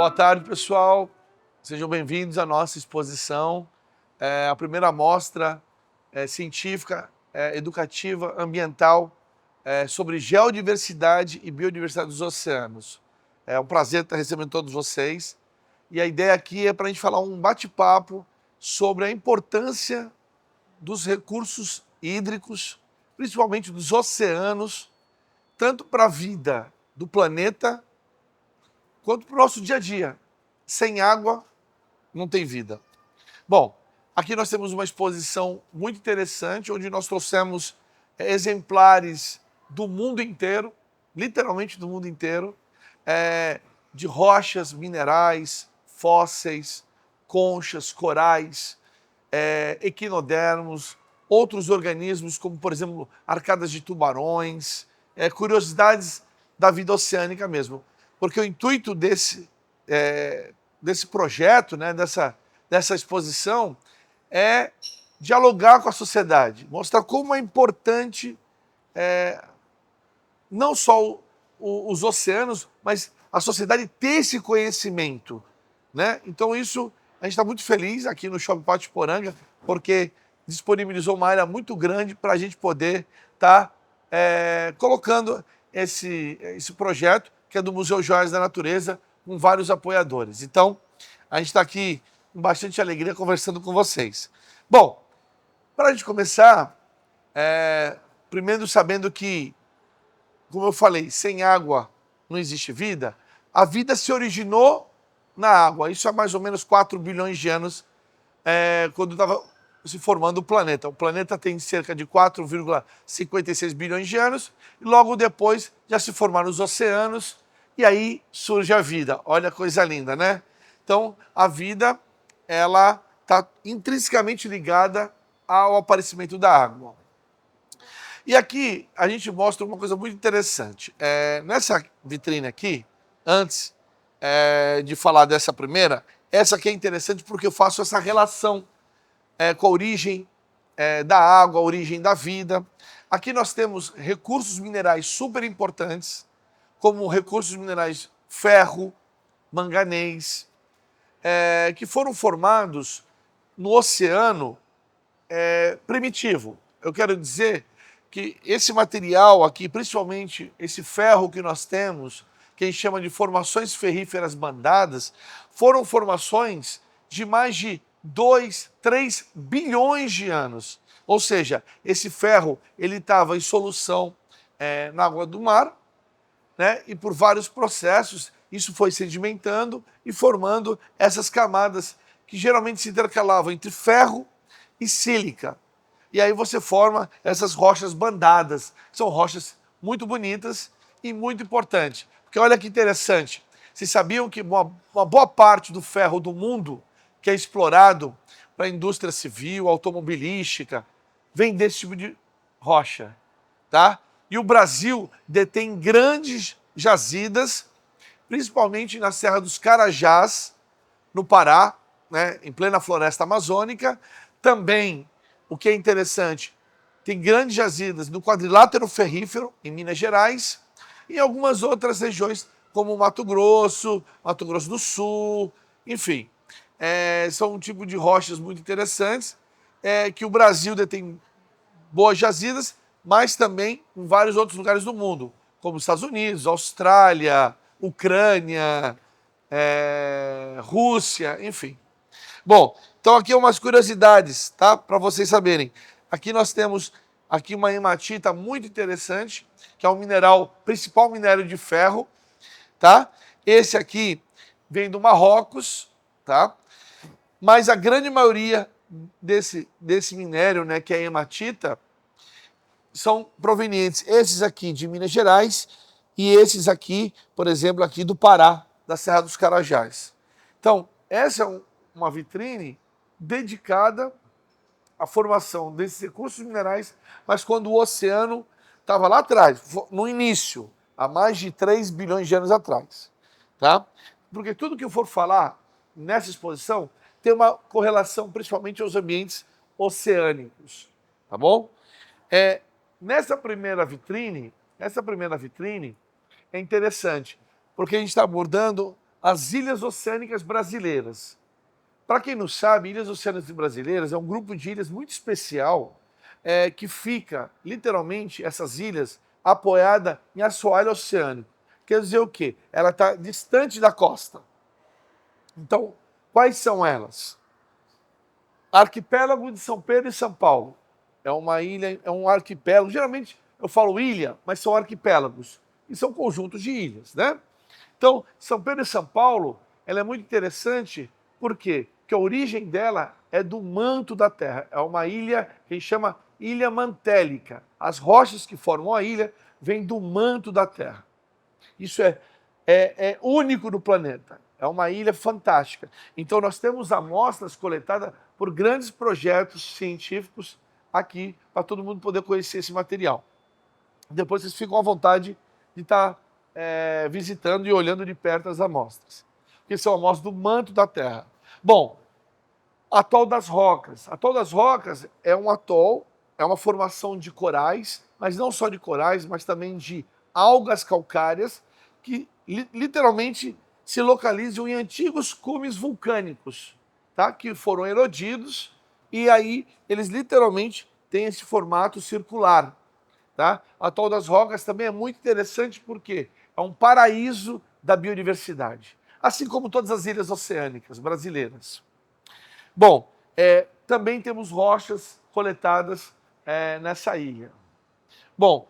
Boa tarde, pessoal. Sejam bem-vindos à nossa exposição, a primeira mostra científica, educativa, ambiental sobre geodiversidade e biodiversidade dos oceanos. É um prazer estar recebendo todos vocês. E a ideia aqui é para a gente falar um bate-papo sobre a importância dos recursos hídricos, principalmente dos oceanos, tanto para a vida do planeta quanto para o nosso dia a dia. Sem água, não tem vida. Bom, aqui nós temos uma exposição muito interessante, onde nós trouxemos exemplares do mundo inteiro, literalmente do mundo inteiro, de rochas, minerais, fósseis, conchas, corais, equinodermos, outros organismos, como, por exemplo, arcadas de tubarões, curiosidades da vida oceânica mesmo. Porque o intuito desse projeto, né, dessa exposição, é dialogar com a sociedade, mostrar como é importante não só os oceanos, mas a sociedade ter esse conhecimento, né? Então isso, a gente está muito feliz aqui no Shopping Pátio Poranga, porque disponibilizou uma área muito grande para a gente poder estar colocando esse projeto, que é do Museu Joias da Natureza, com vários apoiadores. Então, a gente está aqui com bastante alegria conversando com vocês. Bom, para a gente começar, primeiro sabendo que, como eu falei, sem água não existe vida, a vida se originou na água. Isso há mais ou menos 4 bilhões de anos, quando estava se formando o planeta. O planeta tem cerca de 4,56 bilhões de anos, e logo depois já se formaram os oceanos, e aí surge a vida. Olha a coisa linda, né? Então, a vida, ela está intrinsecamente ligada ao aparecimento da água. E aqui a gente mostra uma coisa muito interessante. Nessa vitrine aqui, antes de falar dessa primeira, essa aqui é interessante porque eu faço essa relação com a origem da água, a origem da vida. Aqui nós temos recursos minerais super importantes, como recursos minerais ferro, manganês, que foram formados no oceano primitivo. Eu quero dizer que esse material aqui, principalmente esse ferro que nós temos, que a gente chama de formações ferríferas bandadas, foram formações de mais de 2, 3 bilhões de anos. Ou seja, esse ferro ele estava em solução na água do mar, né? E por vários processos isso foi sedimentando e formando essas camadas que geralmente se intercalavam entre ferro e sílica. E aí você forma essas rochas bandadas, que são rochas muito bonitas e muito importantes. Porque olha que interessante, vocês sabiam que uma boa parte do ferro do mundo que é explorado para a indústria civil, automobilística, vem desse tipo de rocha, tá? E o Brasil detém grandes jazidas, principalmente na Serra dos Carajás, no Pará, né, em plena floresta amazônica. Também, o que é interessante, tem grandes jazidas no quadrilátero ferrífero, em Minas Gerais, e em algumas outras regiões, como Mato Grosso do Sul, enfim. São um tipo de rochas muito interessantes, que o Brasil detém boas jazidas, mas também em vários outros lugares do mundo, como Estados Unidos, Austrália, Ucrânia, Rússia, enfim. Bom, então aqui umas curiosidades, tá? Para vocês saberem. Aqui nós temos aqui uma hematita muito interessante, que é o principal minério de ferro, tá? Esse aqui vem do Marrocos, tá? Mas a grande maioria desse minério, né, que é a hematita, são provenientes, esses aqui de Minas Gerais e esses aqui, por exemplo, aqui do Pará, da Serra dos Carajás. Então, essa é uma vitrine dedicada à formação desses recursos minerais, mas quando o oceano estava lá atrás, no início, há mais de 3 bilhões de anos atrás. Tá? Porque tudo que eu for falar nessa exposição tem uma correlação principalmente aos ambientes oceânicos. Tá bom? Essa primeira vitrine é interessante, porque a gente está abordando as Ilhas Oceânicas Brasileiras. Para quem não sabe, Ilhas Oceânicas Brasileiras é um grupo de ilhas muito especial que fica, literalmente, essas ilhas, apoiada em assoalho oceânico. Quer dizer o quê? Ela está distante da costa. Então, quais são elas? Arquipélago de São Pedro e São Paulo. É uma ilha, é um arquipélago. Geralmente eu falo ilha, mas são arquipélagos. E são conjuntos de ilhas, né? Então, São Pedro e São Paulo, ela é muito interessante, por quê? Porque a origem dela é do manto da Terra. É uma ilha que a gente chama Ilha Mantélica. As rochas que formam a ilha vêm do manto da Terra. Isso é único no planeta. É uma ilha fantástica. Então, nós temos amostras coletadas por grandes projetos científicos aqui, para todo mundo poder conhecer esse material. Depois vocês ficam à vontade de estar visitando e olhando de perto as amostras, que são amostras do manto da Terra. Bom, Atol das Rocas. Atol das Rocas é um atol, é uma formação de corais, mas não só de corais, mas também de algas calcárias, que literalmente se localizam em antigos cumes vulcânicos, tá? Que foram erodidos, e aí eles literalmente têm esse formato circular. Tá? Atol das Rocas também é muito interessante porque é um paraíso da biodiversidade, assim como todas as ilhas oceânicas brasileiras. Bom, também temos rochas coletadas nessa ilha. Bom,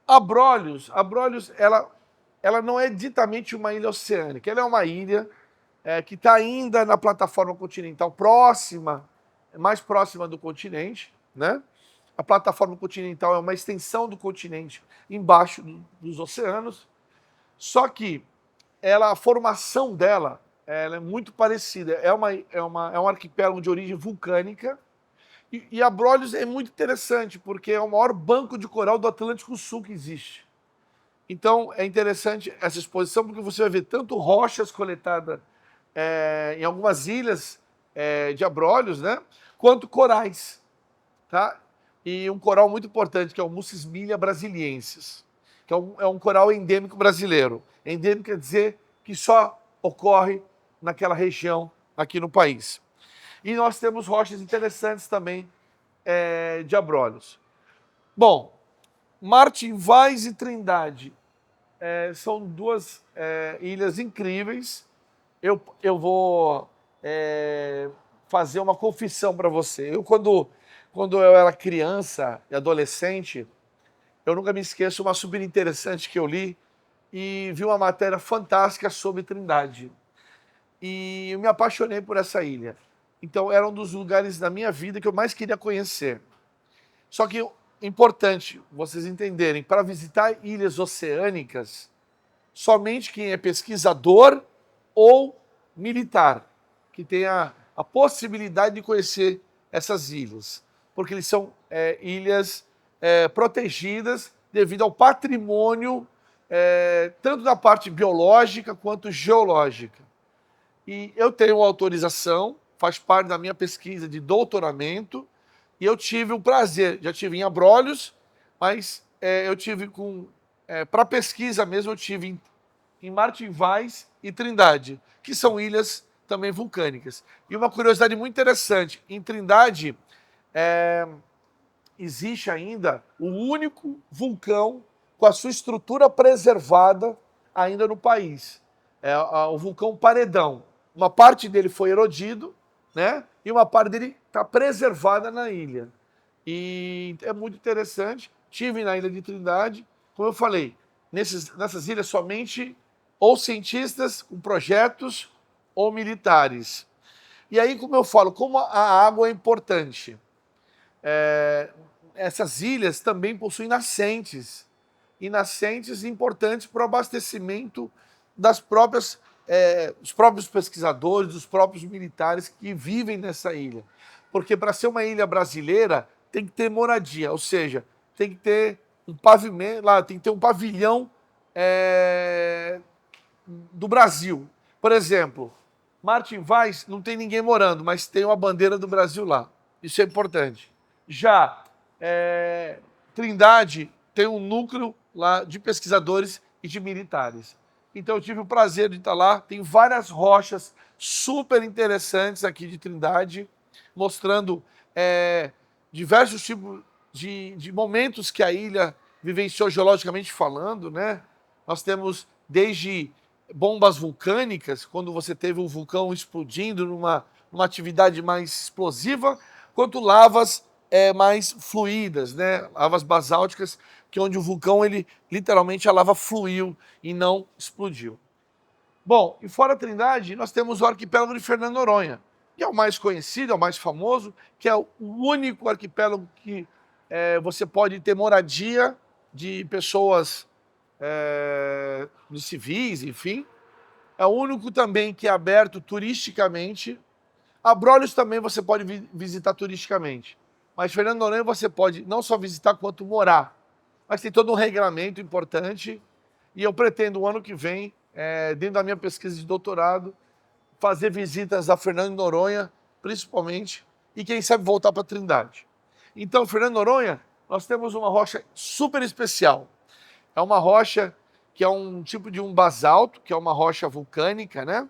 Abrolhos ela não é ditamente uma ilha oceânica, ela é uma ilha que está ainda na plataforma continental mais próxima do continente, né? A plataforma continental é uma extensão do continente embaixo dos oceanos, só que a formação dela ela é muito parecida. É um arquipélago de origem vulcânica e Abrolhos é muito interessante porque é o maior banco de coral do Atlântico Sul que existe. Então é interessante essa exposição porque você vai ver tanto rochas coletadas em algumas ilhas de Abrolhos, né, quanto corais, tá? E um coral muito importante, que é o Mucismilia brasiliensis, que é um coral endêmico brasileiro. Endêmico quer dizer que só ocorre naquela região aqui no país. E nós temos rochas interessantes também de Abrolhos. Bom, Martim Vaz e Trindade são duas ilhas incríveis. Eu vou fazer uma confissão para você. Quando eu era criança e adolescente, eu nunca me esqueço uma super interessante que eu li e vi uma matéria fantástica sobre Trindade. E eu me apaixonei por essa ilha. Então era um dos lugares da minha vida que eu mais queria conhecer. Só que importante vocês entenderem, para visitar ilhas oceânicas, somente quem é pesquisador ou militar, que tenha a possibilidade de conhecer essas ilhas, porque eles são ilhas protegidas devido ao patrimônio tanto da parte biológica quanto geológica. E eu tenho autorização, faz parte da minha pesquisa de doutoramento, e eu tive o prazer, já tive em Abrolhos, mas eu tive para pesquisa mesmo, eu tive em Martim Vaz e Trindade, que são ilhas também vulcânicas. E uma curiosidade muito interessante, em Trindade existe ainda o único vulcão com a sua estrutura preservada ainda no país. É o vulcão Paredão. Uma parte dele foi erodido, né? E uma parte dele está preservada na ilha. E é muito interessante. Estive na ilha de Trindade, como eu falei, nessas ilhas somente ou cientistas com projetos ou militares. E aí, como eu falo, como a água é importante, essas ilhas também possuem nascentes, e nascentes importantes para o abastecimento dos próprios pesquisadores, dos próprios militares que vivem nessa ilha. Porque para ser uma ilha brasileira, tem que ter moradia, ou seja, tem que ter um pavimento, lá tem que ter um pavilhão do Brasil. Por exemplo, Martim Vaz não tem ninguém morando, mas tem uma bandeira do Brasil lá. Isso é importante. Já Trindade tem um núcleo lá de pesquisadores e de militares. Então eu tive o prazer de estar lá. Tem várias rochas super interessantes aqui de Trindade, mostrando diversos tipos de momentos que a ilha vivenciou geologicamente falando, né? Nós temos desde bombas vulcânicas, quando você teve um vulcão explodindo numa atividade mais explosiva, quanto lavas mais fluídas, né? Lavas basálticas, que é onde o vulcão, ele literalmente a lava fluiu e não explodiu. Bom, e fora a Trindade, nós temos o arquipélago de Fernando de Noronha, que é o mais conhecido, é o mais famoso, que é o único arquipélago que você pode ter moradia de pessoas de civis, enfim. É o único também que é aberto turisticamente. Abrolhos também você pode visitar turisticamente. Mas Fernando de Noronha você pode não só visitar, quanto morar. Mas tem todo um regramento importante. E eu pretendo, o ano que vem, dentro da minha pesquisa de doutorado, fazer visitas a Fernando de Noronha, principalmente, e quem sabe voltar para Trindade. Então, Fernando de Noronha, nós temos uma rocha super especial. É uma rocha que é um tipo de um basalto, que é uma rocha vulcânica, né?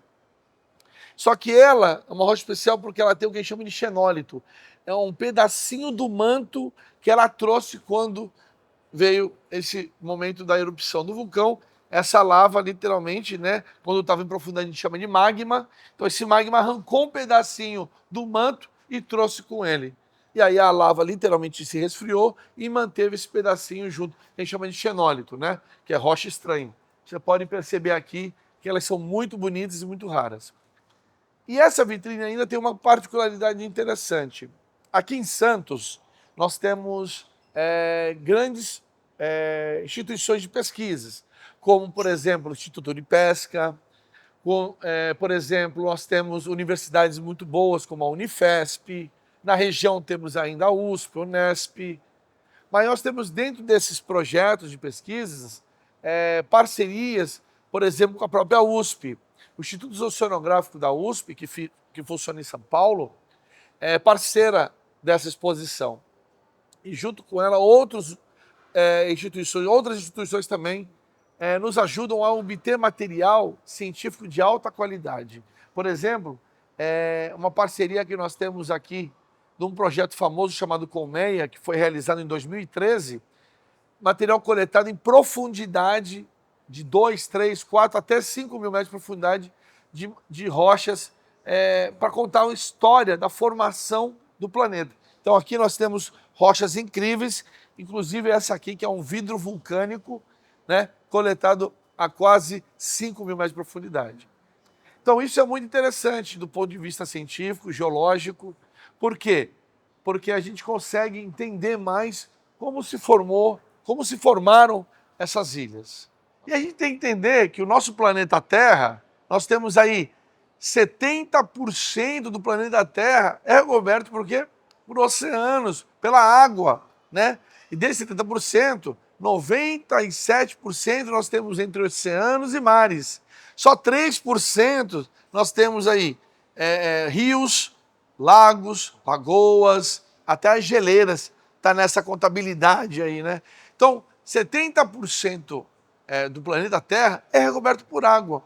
Só que ela é uma rocha especial porque ela tem o que a gente chama de xenólito. É um pedacinho do manto que ela trouxe quando veio esse momento da erupção do vulcão. Essa lava, literalmente, né, quando estava em profundidade, a gente chama de magma. Então esse magma arrancou um pedacinho do manto e trouxe com ele. E aí a lava literalmente se resfriou e manteve esse pedacinho junto, que a gente chama de xenólito, né, que é rocha estranha. Você pode perceber aqui que elas são muito bonitas e muito raras. E essa vitrine ainda tem uma particularidade interessante. Aqui em Santos, nós temos grandes instituições de pesquisas, como, por exemplo, o Instituto de Pesca, por exemplo, nós temos universidades muito boas, como a Unifesp, na região temos ainda a USP, a Unesp, mas nós temos dentro desses projetos de pesquisas parcerias, por exemplo, com a própria USP. O Instituto Oceanográfico da USP, que funciona em São Paulo, é parceira dessa exposição. E junto com ela, outras instituições também nos ajudam a obter material científico de alta qualidade. Por exemplo, uma parceria que nós temos aqui de um projeto famoso chamado Colmeia, que foi realizado em 2013, material coletado em profundidade de 2, 3, 4, até 5 mil metros de profundidade de rochas para contar uma história da formação do planeta. Então aqui nós temos rochas incríveis, inclusive essa aqui que é um vidro vulcânico, né, coletado a quase 5 mil metros de profundidade. Então isso é muito interessante do ponto de vista científico, geológico. Por quê? Porque a gente consegue entender mais como se formaram essas ilhas. E a gente tem que entender que o nosso planeta Terra, nós temos aí 70% do planeta Terra é recoberto por quê? Por oceanos, pela água, né? E desses 70%, 97% nós temos entre oceanos e mares. Só 3% nós temos aí rios, lagos, lagoas, até as geleiras está nessa contabilidade aí, né? Então, 70% do planeta Terra é recoberto por água.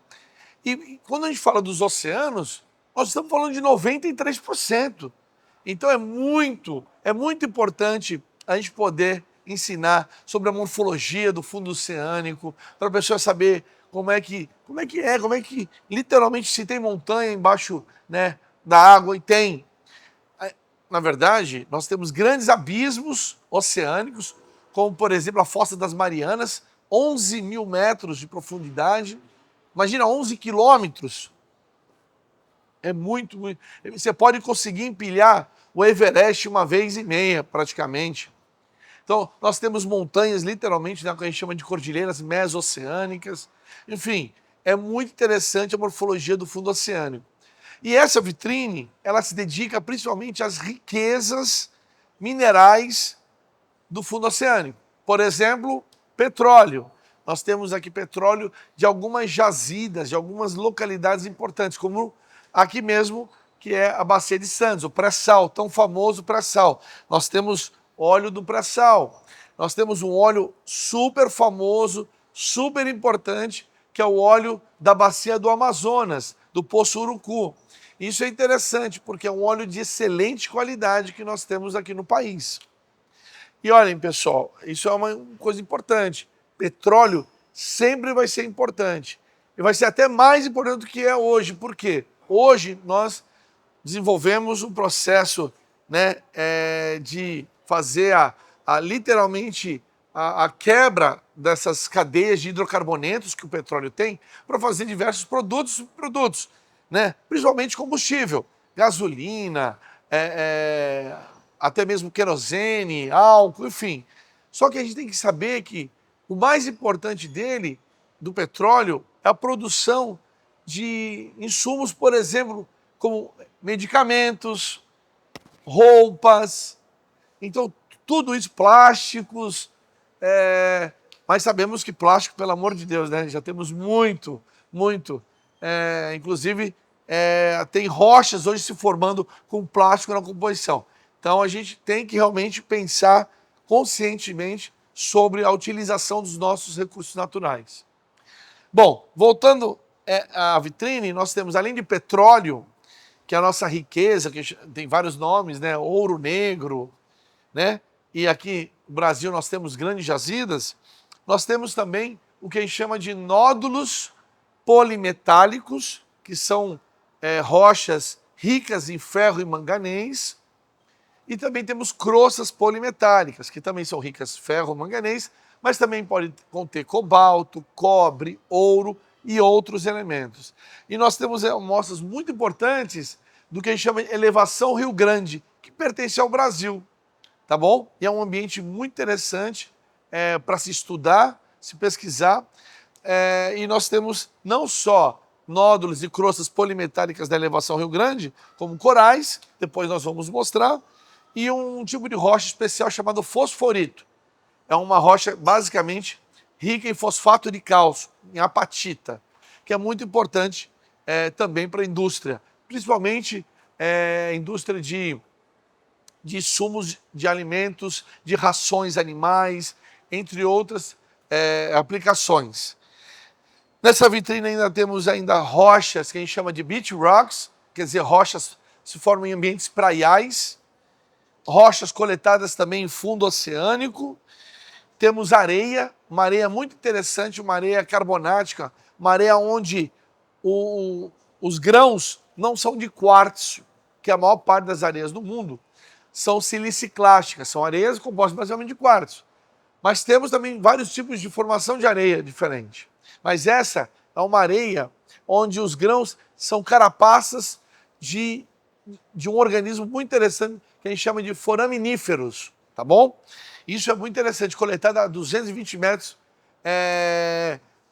E quando a gente fala dos oceanos, nós estamos falando de 93%. Então é muito importante a gente poder ensinar sobre a morfologia do fundo oceânico, para a pessoa saber como é que literalmente se tem montanha embaixo, né, da água, e tem. Na verdade, nós temos grandes abismos oceânicos, como por exemplo a Fossa das Marianas, 11 mil metros de profundidade. Imagina, 11 quilômetros. É muito. Você pode conseguir empilhar o Everest uma vez e meia, praticamente. Então, nós temos montanhas, literalmente, né, que a gente chama de cordilheiras mesoceânicas. Enfim, é muito interessante a morfologia do fundo oceânico. E essa vitrine, ela se dedica principalmente às riquezas minerais do fundo oceânico. Por exemplo, petróleo. Nós temos aqui petróleo de algumas jazidas, de algumas localidades importantes, como aqui mesmo, que é a Bacia de Santos, o pré-sal, tão famoso pré-sal. Nós temos óleo do pré-sal. Nós temos um óleo super famoso, super importante, que é o óleo da bacia do Amazonas, do Poço Urucu. Isso é interessante, porque é um óleo de excelente qualidade que nós temos aqui no país. E olhem, pessoal, isso é uma coisa importante. Petróleo sempre vai ser importante. E vai ser até mais importante do que é hoje. Por quê? Hoje nós desenvolvemos um processo, né, de fazer literalmente a quebra dessas cadeias de hidrocarbonetos que o petróleo tem para fazer diversos produtos, né, principalmente combustível, gasolina, até mesmo querosene, álcool, enfim. Só que a gente tem que saber que o mais importante dele, do petróleo, é a produção de insumos, por exemplo, como medicamentos, roupas, então tudo isso, plásticos, mas sabemos que plástico, pelo amor de Deus, né? Já temos muito, muito. Inclusive, tem rochas hoje se formando com plástico na composição. Então a gente tem que realmente pensar conscientemente sobre a utilização dos nossos recursos naturais. Bom, voltando à vitrine, nós temos, além de petróleo, que é a nossa riqueza, que tem vários nomes, né? Ouro negro, né? E aqui no Brasil nós temos grandes jazidas, nós temos também o que a gente chama de nódulos polimetálicos, que são rochas ricas em ferro e manganês, e também temos croças polimetálicas, que também são ricas em ferro e manganês, mas também pode conter cobalto, cobre, ouro e outros elementos. E nós temos amostras muito importantes do que a gente chama de elevação Rio Grande, que pertence ao Brasil, tá bom? E é um ambiente muito interessante para se estudar, se pesquisar, e nós temos não só nódulos e croças polimetálicas da elevação Rio Grande, como corais, depois nós vamos mostrar, e um tipo de rocha especial chamado fosforito. É uma rocha basicamente rica em fosfato de cálcio, em apatita, que é muito importante também para a indústria, principalmente indústria de insumos de alimentos, de rações animais, entre outras aplicações. Nessa vitrine ainda temos rochas que a gente chama de beach rocks, quer dizer, rochas que se formam em ambientes praiais, rochas coletadas também em fundo oceânico. Temos areia, uma areia muito interessante, uma areia carbonática, uma areia onde os grãos não são de quartzo, que a maior parte das areias do mundo são siliciclásticas, são areias compostas basicamente de quartzo. Mas temos também vários tipos de formação de areia diferente. Mas essa é uma areia onde os grãos são carapaças de um organismo muito interessante que a gente chama de foraminíferos, tá bom? Isso é muito interessante, coletado a 220 metros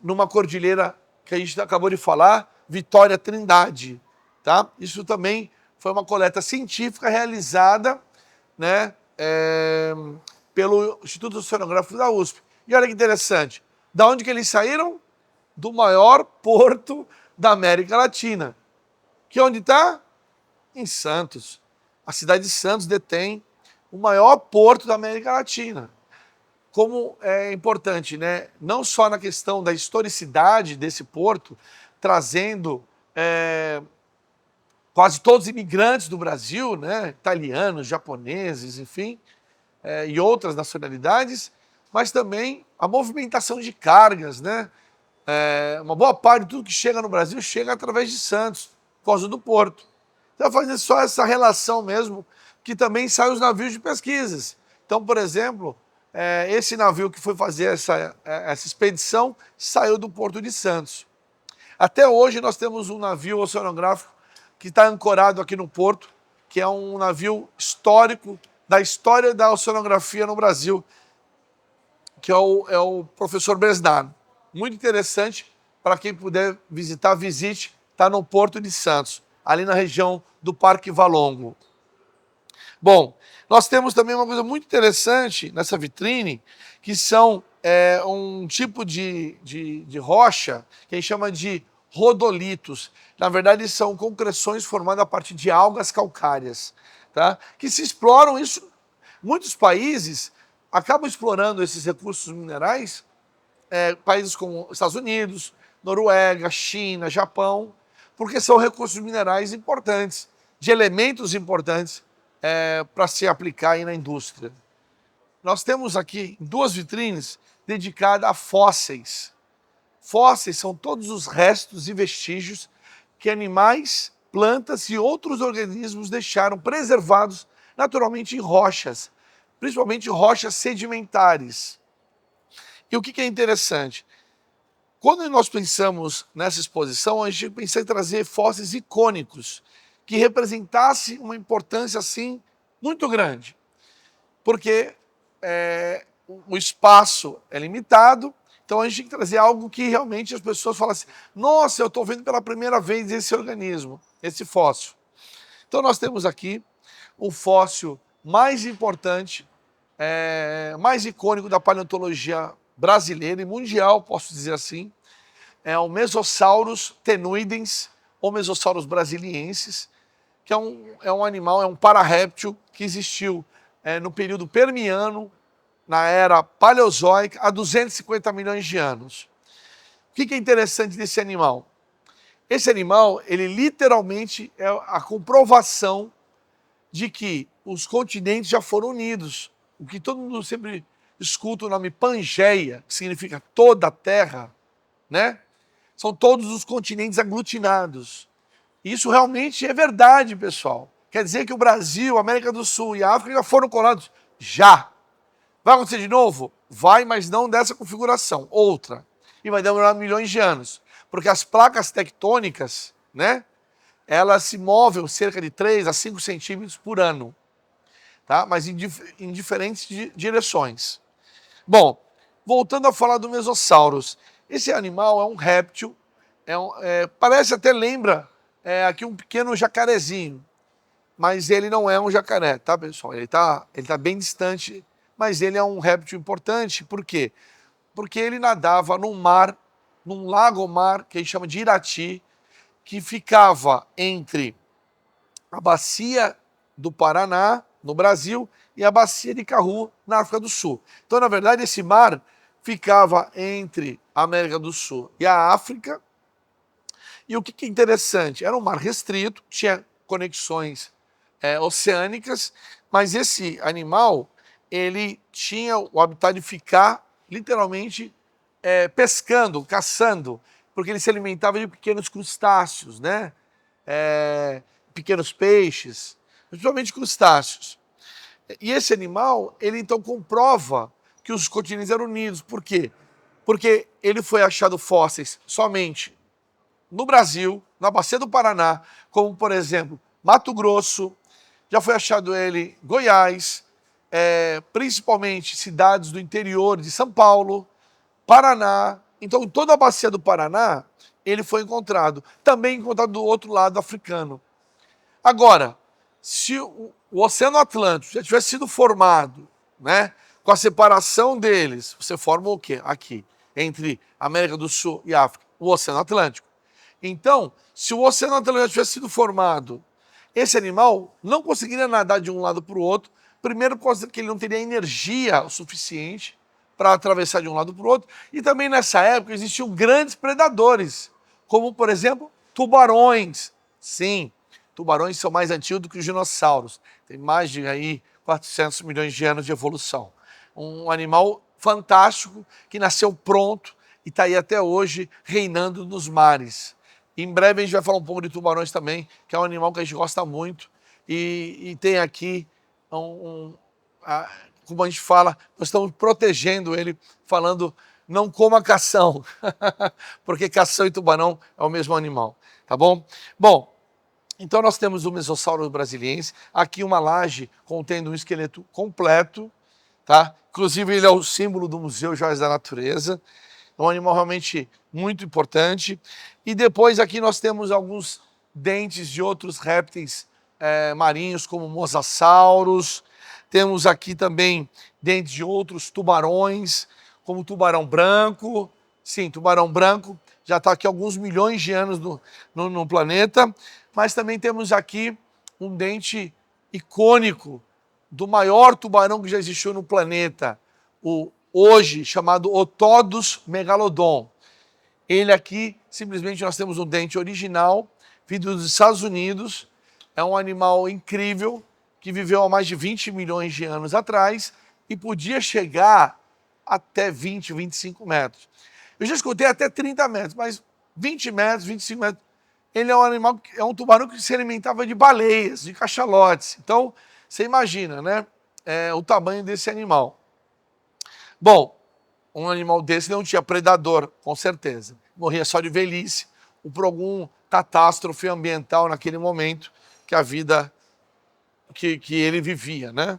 numa cordilheira que a gente acabou de falar, Vitória Trindade, tá? Isso também foi uma coleta científica realizada, né, pelo Instituto Oceanográfico da USP. E olha que interessante, da onde que eles saíram? Do maior porto da América Latina. Que onde está? Em Santos. A cidade de Santos detém o maior porto da América Latina. Como é importante, né? Não só na questão da historicidade desse porto, trazendo quase todos os imigrantes do Brasil, né? Italianos, japoneses, enfim, e outras nacionalidades, mas também a movimentação de cargas, né? Uma boa parte de tudo que chega no Brasil chega através de Santos, por causa do porto. Então, fazer só essa relação mesmo, que também saem os navios de pesquisas. Então, por exemplo, esse navio que foi fazer essa expedição saiu do Porto de Santos. Até hoje nós temos um navio oceanográfico que está ancorado aqui no porto, que é um navio histórico da história da oceanografia no Brasil, que é o professor Besnard. Muito interessante, para quem puder visitar, visite, está no Porto de Santos, ali na região do Parque Valongo. Bom, nós temos também uma coisa muito interessante nessa vitrine, que são um tipo de rocha que a gente chama de rodolitos. Na verdade, são concreções formadas a partir de algas calcárias, tá? Que se exploram isso. Muitos países acabam explorando esses recursos minerais, países como Estados Unidos, Noruega, China, Japão, porque são recursos minerais importantes, de elementos importantes para se aplicar aí na indústria. Nós temos aqui 2 vitrines dedicadas a fósseis. Fósseis são todos os restos e vestígios que animais, plantas e outros organismos deixaram preservados naturalmente em rochas, principalmente rochas sedimentares. E o que é interessante? Quando nós pensamos nessa exposição, a gente pensa em trazer fósseis icônicos, que representassem uma importância assim muito grande, porque o espaço é limitado, então a gente tem que trazer algo que realmente as pessoas falam assim, nossa, eu estou vendo pela primeira vez esse organismo, esse fóssil. Então nós temos aqui o fóssil mais importante, mais icônico da paleontologia brasileira e mundial, posso dizer assim, é o Mesosaurus tenuidens, ou Mesosaurus brasiliensis, que é um animal, é um pararréptil que existiu no período Permiano, na era Paleozoica, há 250 milhões de anos. O que é interessante desse animal? Esse animal, ele literalmente é a comprovação de que os continentes já foram unidos. O que todo mundo sempre escuta o nome Pangeia, que significa toda a Terra, né? São todos os continentes aglutinados. Isso realmente é verdade, pessoal. Quer dizer que o Brasil, a América do Sul e a África já foram colados? Já. Vai acontecer de novo? Vai, mas não dessa configuração, outra. E vai demorar milhões de anos. Porque as placas tectônicas, né? Elas se movem cerca de 3 a 5 centímetros por ano. Tá? Mas em diferentes direções. Bom, voltando a falar do Mesosaurus. Esse animal é um réptil, parece até lembra aqui um pequeno jacarezinho, mas ele não é um jacaré, tá, pessoal? Ele tá bem distante, mas ele é um réptil importante. Por quê? Porque ele nadava num mar, num lago-mar, que a gente chama de Irati, que ficava entre a bacia do Paraná, no Brasil, e a bacia de Karoo, na África do Sul. Então, na verdade, esse mar ficava entre a América do Sul e a África. E o que é interessante? Era um mar restrito, tinha conexões oceânicas, mas esse animal, ele tinha o habitat de ficar literalmente pescando, caçando, porque ele se alimentava de pequenos crustáceos, né? Pequenos peixes, principalmente crustáceos. E esse animal, ele então comprova que os continentes eram unidos. Por quê? Porque ele foi achado fósseis somente no Brasil, na Bacia do Paraná, como, por exemplo, Mato Grosso, já foi achado ele em Goiás, principalmente cidades do interior de São Paulo, Paraná. Então, em toda a Bacia do Paraná, ele foi encontrado. Também encontrado do outro lado africano. Agora, se o Oceano Atlântico já tivesse sido formado, né, com a separação deles, você forma o quê? Aqui, entre América do Sul e África, o Oceano Atlântico. Então, se o Oceano Atlântico tivesse sido formado, esse animal não conseguiria nadar de um lado para o outro, primeiro porque ele não teria energia o suficiente para atravessar de um lado para o outro, e também nessa época existiam grandes predadores, como, por exemplo, tubarões. Sim, tubarões são mais antigos do que os dinossauros, tem mais de aí 400 milhões de anos de evolução. Um animal fantástico que nasceu pronto e está aí até hoje reinando nos mares. Em breve a gente vai falar um pouco de tubarões também, que é um animal que a gente gosta muito. E tem aqui, como a gente fala, nós estamos protegendo ele, falando não coma cação, porque cação e tubarão é o mesmo animal, tá bom? Bom, então nós temos o Mesosaurus brasiliense, aqui uma laje contendo um esqueleto completo, tá? Inclusive ele é o símbolo do Museu Joias da Natureza. É um animal realmente muito importante. E depois aqui nós temos alguns dentes de outros répteis marinhos, como mosassauros. Temos aqui também dentes de outros tubarões, como o tubarão branco. Sim, tubarão branco já está aqui há alguns milhões de anos no planeta. Mas também temos aqui um dente icônico do maior tubarão que já existiu no planeta, o hoje chamado Otodus megalodon. Ele aqui, simplesmente nós temos um dente original, vindo dos Estados Unidos. É um animal incrível, que viveu há mais de 20 milhões de anos atrás e podia chegar até 20, 25 metros. Eu já escutei até 30 metros, mas 20 metros, 25 metros. Ele é um animal, é um tubarão que se alimentava de baleias, de cachalotes. Então, você imagina, né? O tamanho desse animal. Bom, um animal desse não tinha predador, com certeza. Morria só de velhice, ou por algum catástrofe ambiental naquele momento que a vida que ele vivia, né?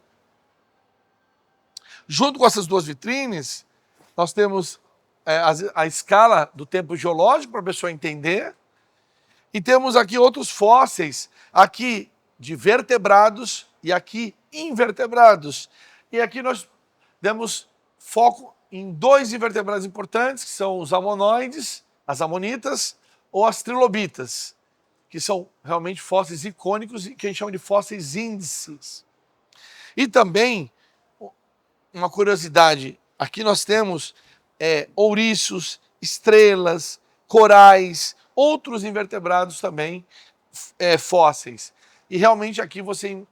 Junto com essas duas vitrines, nós temos a escala do tempo geológico para a pessoa entender, e temos aqui outros fósseis, aqui de vertebrados e aqui invertebrados. E aqui nós demos foco em dois invertebrados importantes, que são os amonoides, as amonitas, ou as trilobitas, que são realmente fósseis icônicos e que a gente chama de fósseis índices. E também, uma curiosidade, aqui nós temos ouriços, estrelas, corais, outros invertebrados também fósseis. E realmente aqui você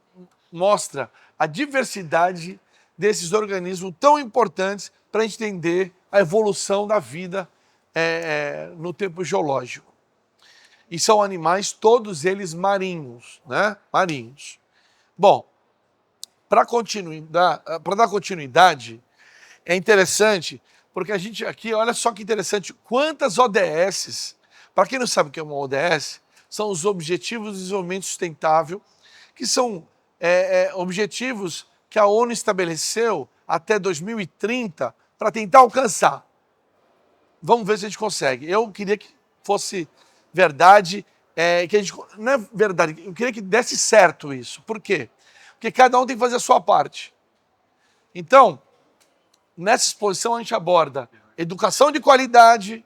mostra a diversidade desses organismos tão importantes para entender a evolução da vida no tempo geológico. E são animais, todos eles marinhos, né? Marinhos. Bom, para dar continuidade, é interessante, porque a gente aqui, olha só que interessante, quantas ODSs, para quem não sabe o que é uma ODS, são os Objetivos de Desenvolvimento Sustentável, que são objetivos que a ONU estabeleceu até 2030 para tentar alcançar. Vamos ver se a gente consegue. Eu queria que fosse verdade, que a gente, não é verdade, eu queria que desse certo isso. Por quê? Porque cada um tem que fazer a sua parte. Então, nessa exposição a gente aborda educação de qualidade,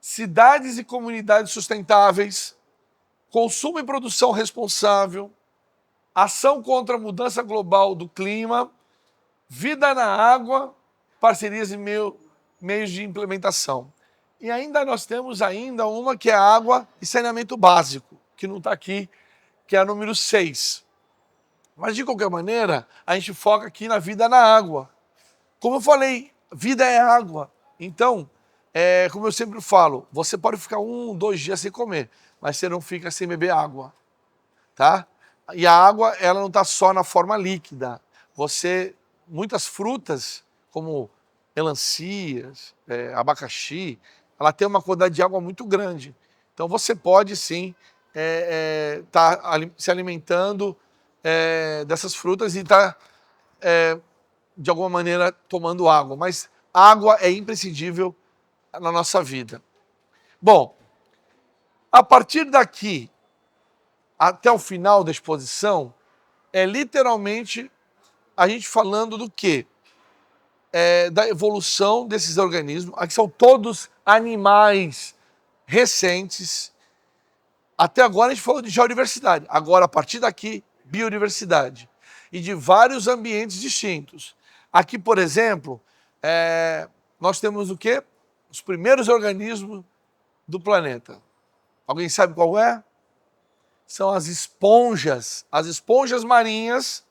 cidades e comunidades sustentáveis, consumo e produção responsável, ação contra a mudança global do clima, vida na água, parcerias e meios de implementação. E ainda nós temos uma que é água e saneamento básico, que não está aqui, que é a número 6. Mas, de qualquer maneira, a gente foca aqui na vida na água. Como eu falei, vida é água. Então, como eu sempre falo, você pode ficar 1, 2 dias sem comer, mas você não fica sem beber água, tá? E a água, ela não está só na forma líquida. Muitas frutas, como melancias, abacaxi, ela tem uma quantidade de água muito grande. Então, você pode, sim, tá se alimentando dessas frutas e estar, de alguma maneira, tomando água. Mas água é imprescindível na nossa vida. Bom, a partir daqui até o final da exposição, literalmente a gente falando do quê? Da evolução desses organismos. Aqui são todos animais recentes. Até agora a gente falou de geodiversidade. Agora, a partir daqui, biodiversidade. E de vários ambientes distintos. Aqui, por exemplo, nós temos o quê? Os primeiros organismos do planeta. Alguém sabe qual é? São as esponjas marinhas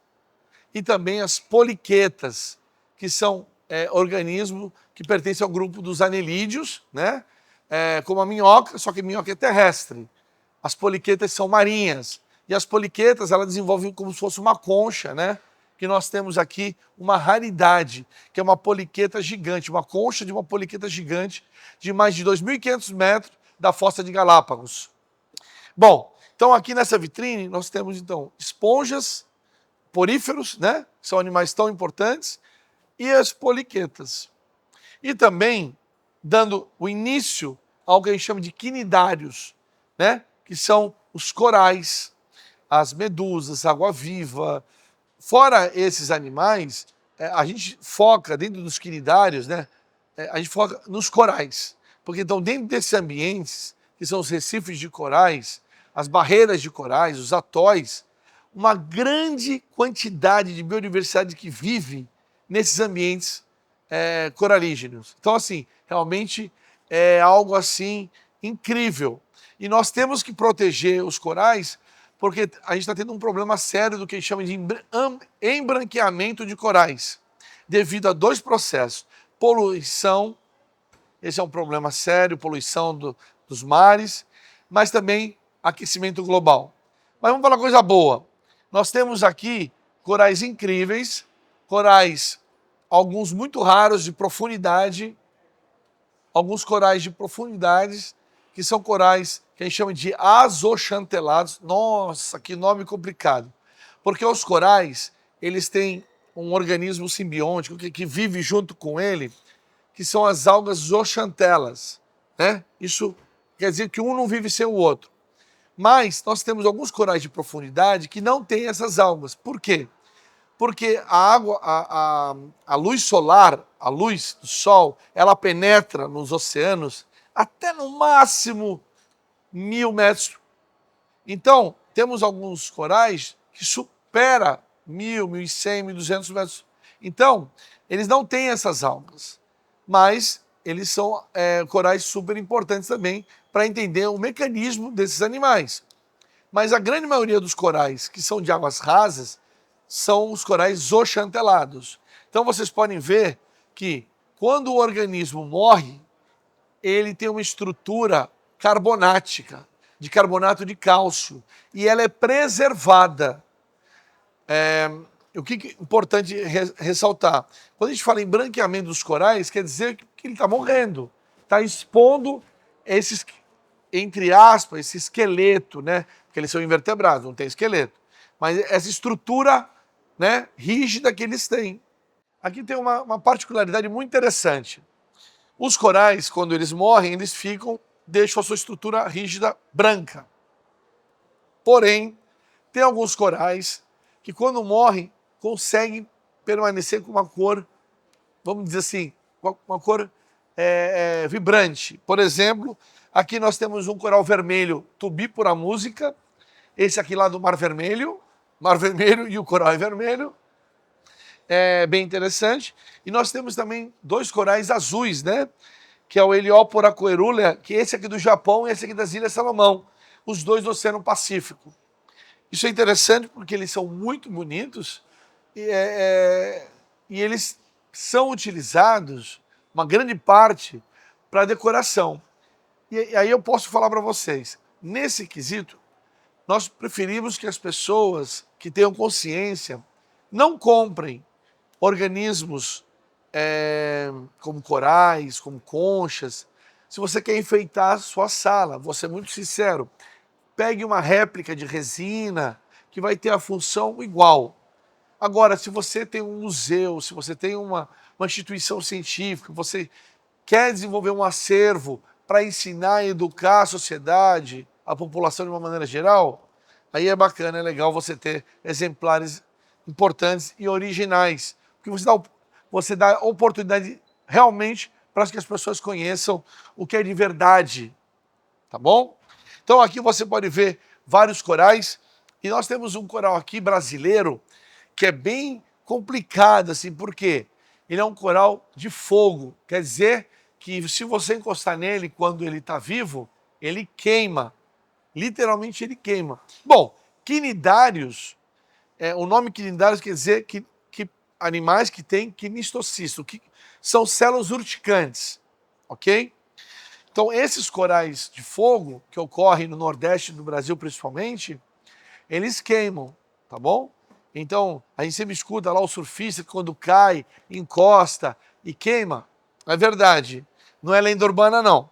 e também as poliquetas, que são organismos que pertencem ao grupo dos anelídeos, né? Como a minhoca, só que a minhoca é terrestre. As poliquetas são marinhas. E as poliquetas, elas desenvolvem como se fosse uma concha, né? Que nós temos aqui uma raridade, que é uma poliqueta gigante, uma concha de uma poliqueta gigante de mais de 2.500 metros da Fossa de Galápagos. Bom, então aqui nessa vitrine nós temos então esponjas, poríferos, né? São animais tão importantes, e as poliquetas. E também dando o início ao que a gente chama de quinidários, né? Que são os corais, as medusas, água-viva. Fora esses animais, a gente foca dentro dos quinidários, né? A gente foca nos corais. Porque então dentro desses ambientes, que são os recifes de corais, as barreiras de corais, os atóis, uma grande quantidade de biodiversidade que vive nesses ambientes coralígenos. Então, assim, realmente é algo assim incrível. E nós temos que proteger os corais, porque a gente está tendo um problema sério do que a gente chama de embranqueamento de corais, devido a dois processos: poluição, esse é um problema sério, poluição dos mares, mas também aquecimento global. Mas vamos falar coisa boa. Nós temos aqui corais incríveis, corais, alguns muito raros de profundidade, alguns corais de profundidades, que são corais que a gente chama de azoxantelados. Nossa, que nome complicado. Porque os corais, eles têm um organismo simbiótico que vive junto com ele, que são as algas zooxantelas, né? Isso quer dizer que um não vive sem o outro. Mas nós temos alguns corais de profundidade que não têm essas algas. Por quê? Porque a água, a luz solar, a luz do sol, ela penetra nos oceanos até no máximo 1.000 metros. Então, temos alguns corais que supera 1.000, 1.100, 1.200 metros. Então, eles não têm essas algas, mas eles são corais super importantes também para entender o mecanismo desses animais. Mas a grande maioria dos corais que são de águas rasas são os corais zooxantelados. Então vocês podem ver que quando o organismo morre, ele tem uma estrutura carbonática, de carbonato de cálcio, e ela é preservada. O que é importante ressaltar? Quando a gente fala em branqueamento dos corais, quer dizer que ele está morrendo, está expondo esses, entre aspas, esse esqueleto, né? Porque eles são invertebrados, não tem esqueleto. Mas essa estrutura, né, rígida que eles têm. Aqui tem uma particularidade muito interessante. Os corais, quando eles morrem, eles deixam a sua estrutura rígida branca. Porém, tem alguns corais que quando morrem, conseguem permanecer com uma cor, vamos dizer assim, uma cor vibrante. Por exemplo, aqui nós temos um coral vermelho, Tubipora música, esse aqui lá do Mar Vermelho e o coral é vermelho, é bem interessante. E nós temos também dois corais azuis, né? Que é o Heliopora coerulea, que é esse aqui do Japão e esse aqui das Ilhas Salomão, os dois do Oceano Pacífico. Isso é interessante porque eles são muito bonitos e eles são utilizados, uma grande parte, para decoração. E aí eu posso falar para vocês, nesse quesito, nós preferimos que as pessoas que tenham consciência não comprem organismos como corais, como conchas. Se você quer enfeitar a sua sala, vou ser muito sincero, pegue uma réplica de resina que vai ter a função igual. Agora, se você tem um museu, se você tem uma instituição científica, você quer desenvolver um acervo para ensinar e educar a sociedade, a população de uma maneira geral, aí é bacana, é legal você ter exemplares importantes e originais, porque você dá oportunidade realmente para que as pessoas conheçam o que é de verdade, tá bom? Então aqui você pode ver vários corais, e nós temos um coral aqui brasileiro que é bem complicado, assim, porque ele é um coral de fogo, quer dizer que se você encostar nele quando ele está vivo, ele queima, literalmente ele queima. Bom, quinidários, o nome quinidários quer dizer que animais que têm quinistocisto, que são células urticantes, ok? Então esses corais de fogo, que ocorrem no Nordeste do Brasil principalmente, eles queimam, tá bom? Então, a gente sempre escuta lá o surfista que quando cai, encosta e queima. É verdade, não é lenda urbana não.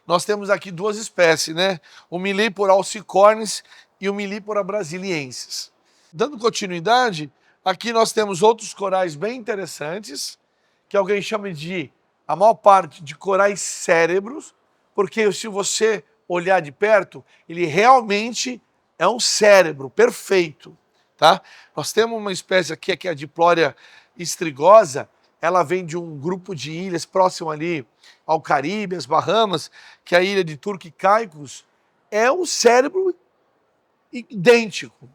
Nós temos aqui duas espécies, né? O Millepora alcicornis e o Millepora brasiliensis. Dando continuidade, aqui nós temos outros corais bem interessantes, que alguém chama de, a maior parte, de corais cérebros, porque se você olhar de perto, ele realmente é um cérebro perfeito. Tá? Nós temos uma espécie aqui, que é a Diplória strigosa, ela vem de um grupo de ilhas próximo ali ao Caribe, as Bahamas, que é a ilha de Turque e Caicos, é um cérebro idêntico.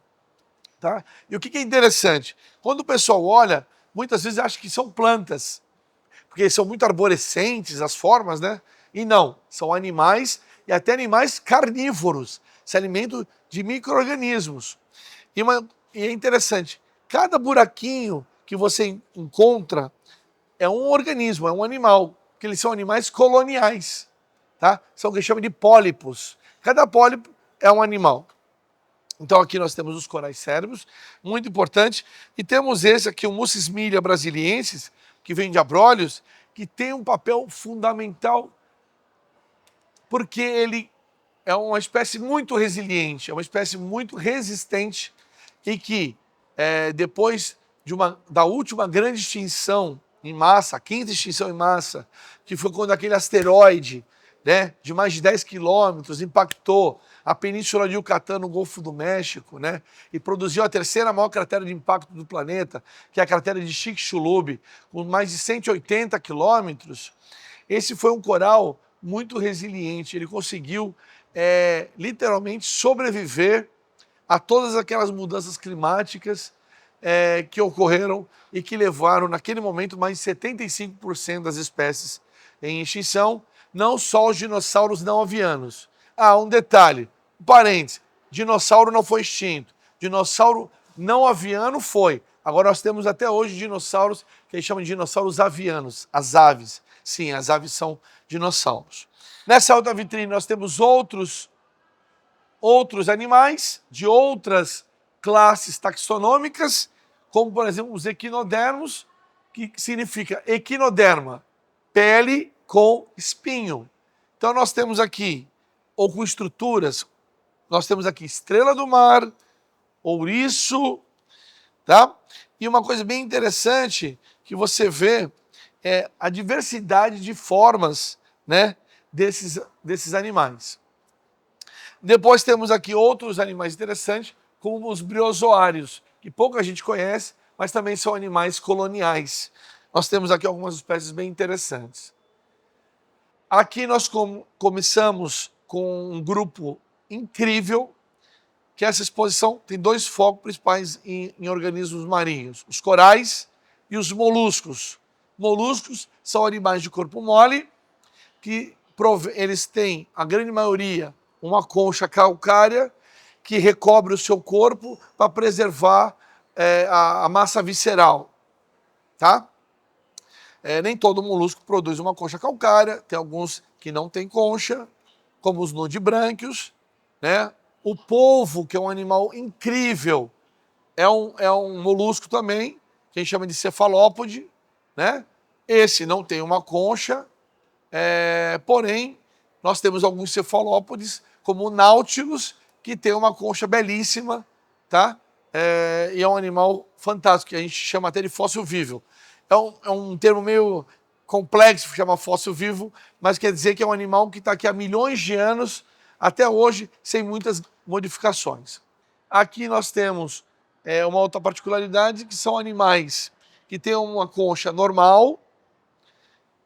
Tá? E o que é interessante? Quando o pessoal olha, muitas vezes acha que são plantas, porque são muito arborescentes as formas, né? E não, são animais e até animais carnívoros, se alimentam de micro-organismos. E é interessante, cada buraquinho que você encontra é um organismo, é um animal, porque eles são animais coloniais, tá? São o que chama de pólipos. Cada pólipo é um animal. Então aqui nós temos os corais cérebros, muito importante, e temos esse aqui, o Mucismilia brasiliensis, que vem de Abrolhos, que tem um papel fundamental, porque ele é uma espécie muito resiliente, é uma espécie muito resistente, e que depois da última grande extinção em massa, a quinta extinção em massa, que foi quando aquele asteroide, né, de mais de 10 quilômetros impactou a península de Yucatán no Golfo do México, né, e produziu a terceira maior cratera de impacto do planeta, que é a cratera de Chicxulub, com mais de 180 quilômetros. Esse foi um coral muito resiliente, ele conseguiu literalmente sobreviver a todas aquelas mudanças climáticas que ocorreram e que levaram, naquele momento, mais de 75% das espécies em extinção, não só os dinossauros não avianos. Ah, um detalhe, um parênteses, dinossauro não foi extinto, dinossauro não aviano foi. Agora nós temos até hoje dinossauros que eles chamam de dinossauros avianos, as aves. Sim, as aves são dinossauros. Nessa outra vitrine nós temos outros animais de outras classes taxonômicas, como por exemplo os equinodermos, que significa equinoderma, pele com espinho. Então nós temos aqui, ou com estruturas, nós temos aqui estrela do mar, ouriço, tá? E uma coisa bem interessante que você vê é a diversidade de formas, né, desses animais. Depois temos aqui outros animais interessantes, como os briozoários, que pouca gente conhece, mas também são animais coloniais. Nós temos aqui algumas espécies bem interessantes. Aqui nós começamos com um grupo incrível, que essa exposição tem dois focos principais em organismos marinhos, os corais e os moluscos. Moluscos são animais de corpo mole, que eles têm, a grande maioria, uma concha calcária que recobre o seu corpo para preservar a massa visceral, tá? Nem todo molusco produz uma concha calcária, tem alguns que não têm concha, como os nudibranquios, né? O polvo, que é um animal incrível, é um molusco também, que a gente chama de cefalópode, né? Esse não tem uma concha, porém, nós temos alguns cefalópodes, como o Nautilus, que tem uma concha belíssima, tá? E é um animal fantástico, que a gente chama até de fóssil vivo. É um termo meio complexo, chama fóssil vivo, mas quer dizer que é um animal que está aqui há milhões de anos, até hoje, sem muitas modificações. Aqui nós temos uma outra particularidade, que são animais que têm uma concha normal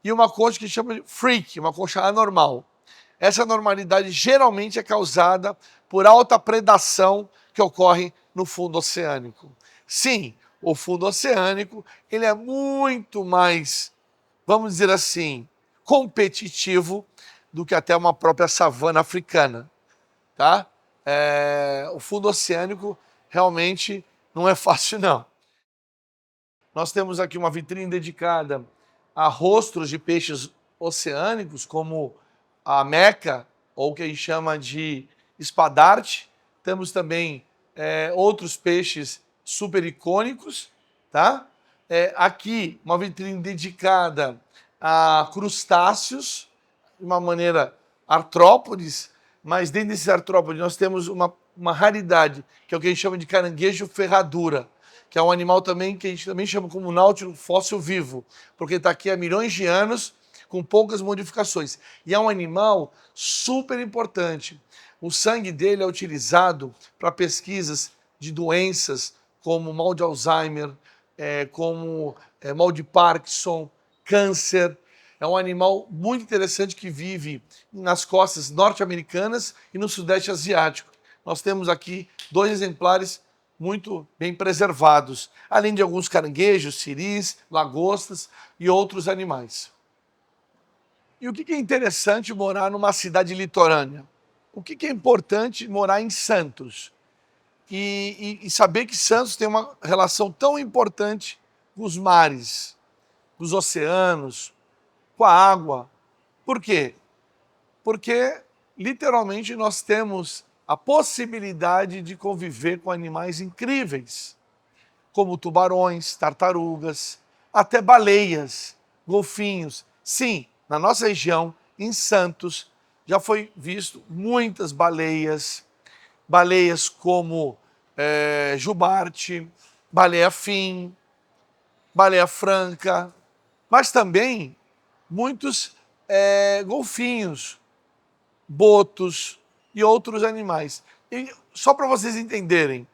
e uma concha que chama de freak, uma concha anormal. Essa anormalidade geralmente é causada por alta predação que ocorre no fundo oceânico. Sim, o fundo oceânico ele é muito mais, vamos dizer assim, competitivo do que até uma própria savana africana, tá? O fundo oceânico realmente não é fácil, não. Nós temos aqui uma vitrine dedicada a rostros de peixes oceânicos, como a meca, ou o que a gente chama de espadarte. Temos também outros peixes super icônicos, tá? Aqui, uma vitrine dedicada a crustáceos, de uma maneira artrópodes, mas dentro desses artrópodes nós temos uma raridade, que é o que a gente chama de caranguejo ferradura, que é um animal também que a gente também chama como náutilo fóssil vivo, porque está aqui há milhões de anos, com poucas modificações. E é um animal super importante. O sangue dele é utilizado para pesquisas de doenças como mal de Alzheimer, como mal de Parkinson, câncer. É um animal muito interessante que vive nas costas norte-americanas e no sudeste asiático. Nós temos aqui 2 exemplares muito bem preservados, além de alguns caranguejos, siris, lagostas e outros animais. E o que é interessante morar numa cidade litorânea? O que é importante morar em Santos? E saber que Santos tem uma relação tão importante com os mares, com os oceanos, com a água. Por quê? Porque, literalmente, nós temos a possibilidade de conviver com animais incríveis, como tubarões, tartarugas, até baleias, golfinhos. Sim, na nossa região, em Santos, já foi visto muitas baleias, baleias como jubarte, baleia-fim, baleia franca, mas também muitos golfinhos, botos e outros animais. E só para vocês entenderem,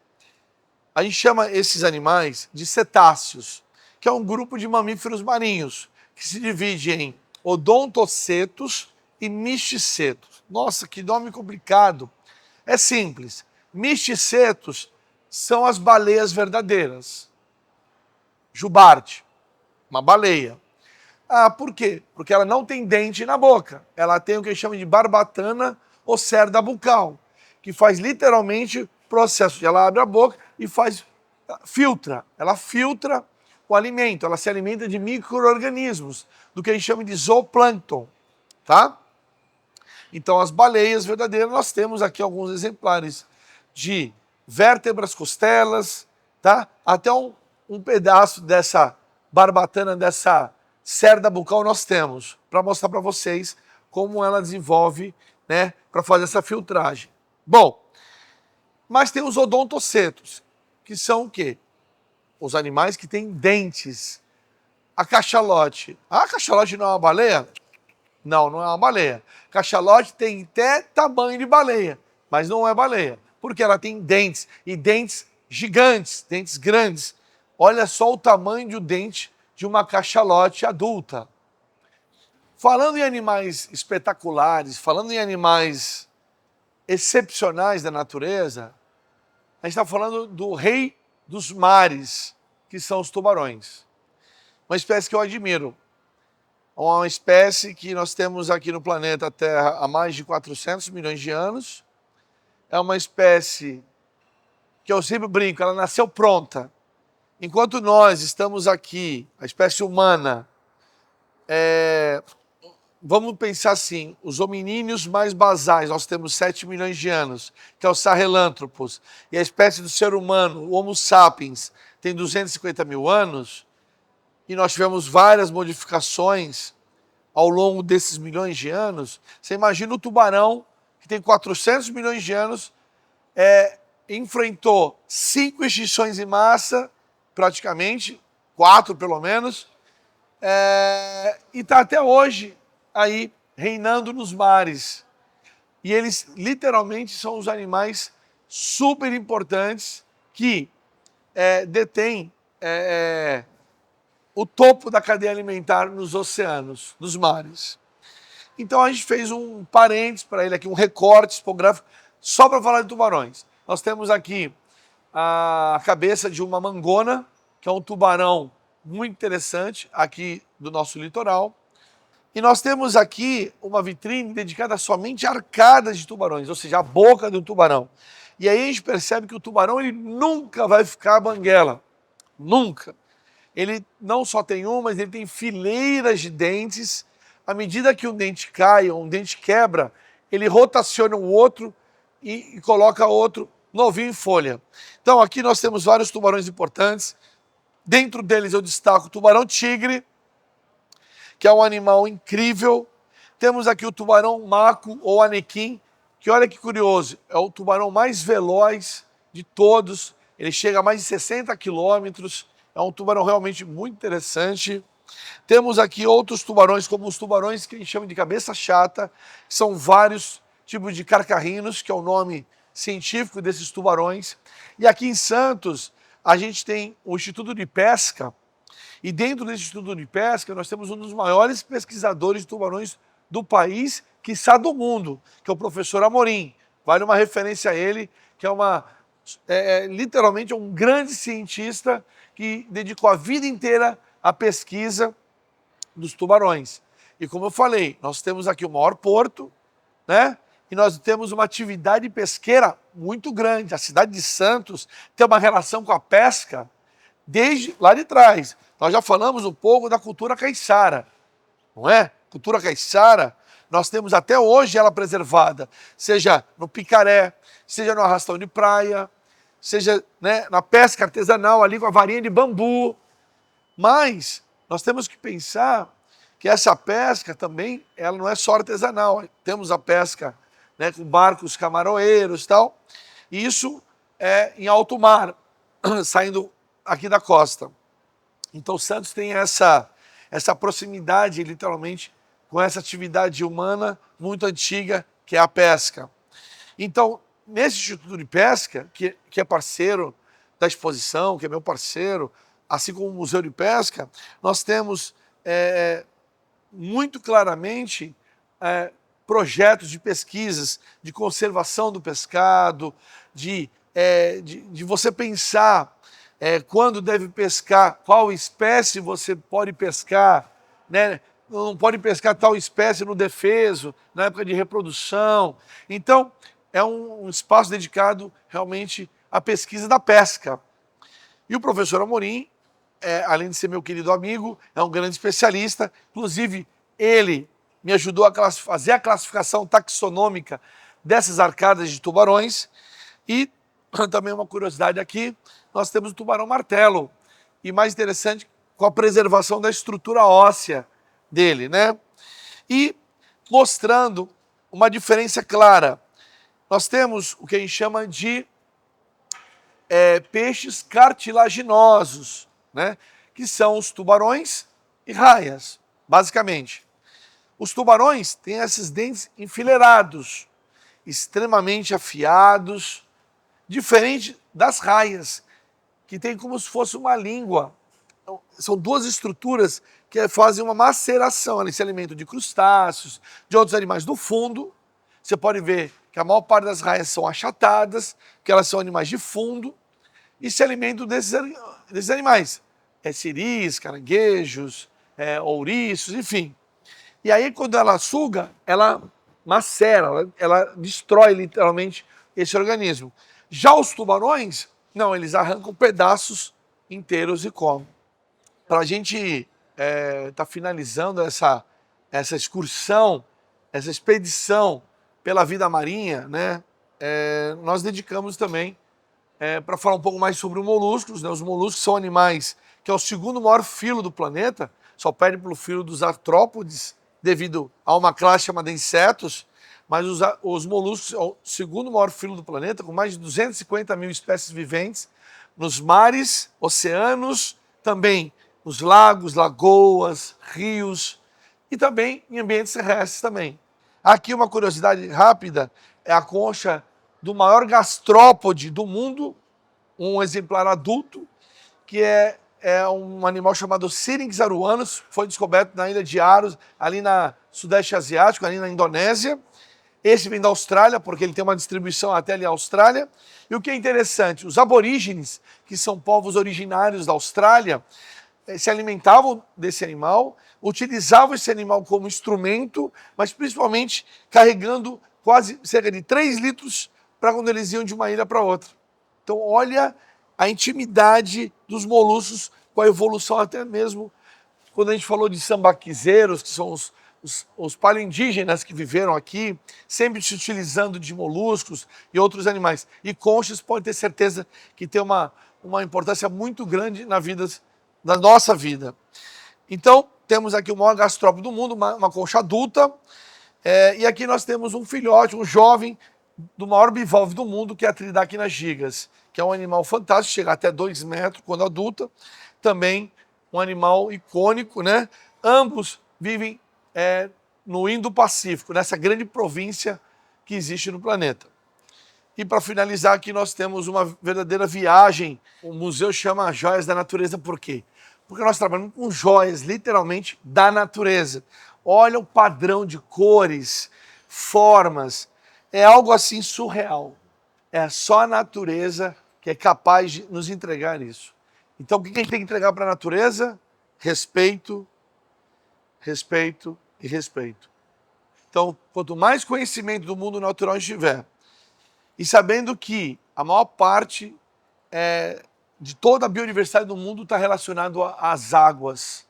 a gente chama esses animais de cetáceos, que é um grupo de mamíferos marinhos, que se divide em odontocetos e misticetos. Nossa, que nome complicado. É simples. Misticetos são as baleias verdadeiras. Jubarte, uma baleia. Ah, por quê? Porque ela não tem dente na boca. Ela tem o que a gente chama de barbatana ou cerda bucal, que faz literalmente o processo de ela abre a boca e filtra. Ela filtra o alimento, ela se alimenta de micro-organismos, do que a gente chama de zooplâncton, tá? Então, as baleias verdadeiras, nós temos aqui alguns exemplares de vértebras, costelas, tá? Até um pedaço dessa barbatana, dessa cerda bucal nós temos, para mostrar para vocês como ela desenvolve, né, para fazer essa filtragem. Bom, mas tem os odontocetos, que são o quê? Os animais que têm dentes. A cachalote. Ah, a cachalote não é uma baleia? Não, não é uma baleia. Cachalote tem até tamanho de baleia, mas não é baleia, porque ela tem dentes, e dentes gigantes, dentes grandes. Olha só o tamanho de um dente de uma cachalote adulta. Falando em animais espetaculares, falando em animais excepcionais da natureza, a gente está falando do rei dos mares, que são os tubarões. Uma espécie que eu admiro. Uma espécie que nós temos aqui no planeta Terra há mais de 400 milhões de anos. É uma espécie que eu sempre brinco, ela nasceu pronta. Enquanto nós estamos aqui, a espécie humana, vamos pensar assim, os hominíneos mais basais, nós temos 7 milhões de anos, que é o Sahelanthropus, e a espécie do ser humano, o Homo sapiens, tem 250 mil anos, e nós tivemos várias modificações ao longo desses milhões de anos. Você imagina o tubarão, que tem 400 milhões de anos, enfrentou 5 extinções em massa, praticamente, 4 pelo menos, e está até hoje aí reinando nos mares. E eles literalmente são os animais super importantes que detêm o topo da cadeia alimentar nos oceanos, nos mares. Então a gente fez um parênteses para ele aqui, um recorte tipográfico, só para falar de tubarões. Nós temos aqui a cabeça de uma mangona, que é um tubarão muito interessante aqui do nosso litoral. E nós temos aqui uma vitrine dedicada somente a arcadas de tubarões, ou seja, a boca do tubarão. E aí a gente percebe que o tubarão ele nunca vai ficar banguela. Nunca. Ele não só tem um, mas ele tem fileiras de dentes. À medida que um dente cai ou um dente quebra, ele rotaciona o outro e coloca outro novinho em folha. Então aqui nós temos vários tubarões importantes. Dentro deles eu destaco o tubarão-tigre, que é um animal incrível. Temos aqui o tubarão maco ou anequim, que olha que curioso, é o tubarão mais veloz de todos. Ele chega a mais de 60 quilômetros. É um tubarão realmente muito interessante. Temos aqui outros tubarões, como os tubarões que a gente chama de cabeça chata, que são vários tipos de carcarrinos, que é o nome científico desses tubarões. E aqui em Santos, a gente tem o Instituto de Pesca, e dentro desse Instituto de Pesca, nós temos um dos maiores pesquisadores de tubarões do país, quiçá do mundo, que é o professor Amorim. Vale uma referência a ele, que é literalmente um grande cientista que dedicou a vida inteira à pesquisa dos tubarões. E como eu falei, nós temos aqui o maior porto, né? E nós temos uma atividade pesqueira muito grande. A cidade de Santos tem uma relação com a pesca desde lá de trás. Nós já falamos um pouco da cultura caiçara, não é? Cultura caiçara, nós temos até hoje ela preservada, seja no picaré, seja no arrastão de praia, seja, né, na pesca artesanal ali com a varinha de bambu. Mas nós temos que pensar que essa pesca também, ela não é só artesanal. Temos a pesca, né, com barcos camaroeiros e tal, e isso é em alto mar, saindo aqui da costa. Então Santos tem essa proximidade, literalmente, com essa atividade humana muito antiga, que é a pesca. Então, nesse Instituto de Pesca, que é parceiro da exposição, que é meu parceiro, assim como o Museu de Pesca, nós temos muito claramente projetos de pesquisas, de conservação do pescado, de você pensar quando deve pescar, qual espécie você pode pescar, né? Não pode pescar tal espécie no defeso, na época de reprodução. Então, é um espaço dedicado realmente à pesquisa da pesca. E o professor Amorim, além de ser meu querido amigo, é um grande especialista. Inclusive, ele me ajudou a fazer a classificação taxonômica dessas arcadas de tubarões. E também uma curiosidade aqui, nós temos o tubarão martelo. E mais interessante, com a preservação da estrutura óssea dele, né? E mostrando uma diferença clara. Nós temos o que a gente chama de peixes cartilaginosos, né? Que são os tubarões e raias, basicamente. Os tubarões têm esses dentes enfileirados, extremamente afiados, diferente das raias, que tem como se fosse uma língua. Então, são duas estruturas que fazem uma maceração. Eles se alimentam de crustáceos, de outros animais do fundo. Você pode ver que a maior parte das raias são achatadas, que elas são animais de fundo, e se alimentam desses animais. Siris, caranguejos, ouriços, enfim. E aí, quando ela suga, ela macera, ela destrói literalmente esse organismo. Já os tubarões, não, eles arrancam pedaços inteiros e comem. Para a gente tá finalizando essa excursão, essa expedição pela vida marinha, né? Nós dedicamos também para falar um pouco mais sobre os moluscos. Né? Os moluscos são animais que é o segundo maior filo do planeta, só perde pelo filo dos artrópodes, devido a uma classe chamada insetos, mas os moluscos são o segundo maior filo do planeta, com mais de 250 mil espécies viventes, nos mares, oceanos, também nos lagos, lagoas, rios e também em ambientes terrestres também. Aqui uma curiosidade rápida, é a concha do maior gastrópode do mundo, um exemplar adulto, que é um animal chamado Syrinx aruanus, foi descoberto na ilha de Aros, ali na Sudeste Asiático, ali na Indonésia. Esse vem da Austrália, porque ele tem uma distribuição até ali à Austrália. E o que é interessante, os aborígenes, que são povos originários da Austrália, se alimentavam desse animal, utilizavam esse animal como instrumento, mas principalmente carregando quase cerca de 3 litros para quando eles iam de uma ilha para outra. Então, olha a intimidade dos moluscos com a evolução, até mesmo quando a gente falou de sambaquizeiros, que são os paleoindígenas que viveram aqui, sempre se utilizando de moluscos e outros animais. E conchas, pode ter certeza que tem uma importância muito grande na nossa vida. Então, temos aqui o maior gastrópode do mundo, uma concha adulta, e aqui nós temos um filhote, um jovem, do maior bivalve do mundo, que é a Tridacna gigas, que é um animal fantástico, chega até 2 metros quando adulta, também um animal icônico, né? Ambos vivem no Indo-Pacífico, nessa grande província que existe no planeta. E para finalizar aqui nós temos uma verdadeira viagem, o museu chama Joias da Natureza, por quê? Porque nós trabalhamos com joias, literalmente, da natureza. Olha o padrão de cores, formas, é algo assim surreal. É só a natureza que é capaz de nos entregar isso. Então, o que a gente tem que entregar para a natureza? Respeito, respeito e respeito. Então, quanto mais conhecimento do mundo natural a gente tiver, e sabendo que a maior parte de toda a biodiversidade do mundo está relacionado às águas,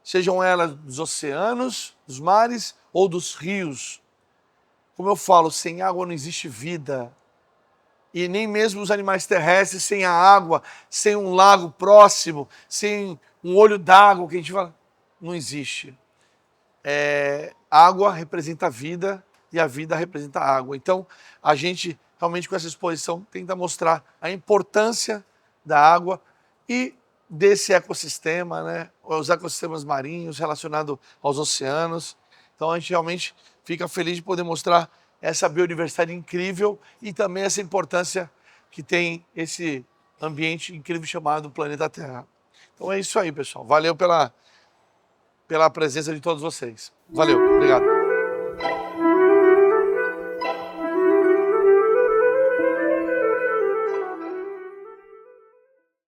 sejam elas dos oceanos, dos mares ou dos rios. Como eu falo, sem água não existe vida. E nem mesmo os animais terrestres, sem a água, sem um lago próximo, sem um olho d'água, que a gente fala, não existe. Água representa a vida e a vida representa a água. Então, a gente realmente com essa exposição tenta mostrar a importância da água e desse ecossistema, né? Os ecossistemas marinhos relacionados aos oceanos. Então, a gente realmente fica feliz de poder mostrar essa biodiversidade incrível e também essa importância que tem esse ambiente incrível chamado planeta Terra. Então é isso aí, pessoal. Valeu pela presença de todos vocês. Valeu, obrigado.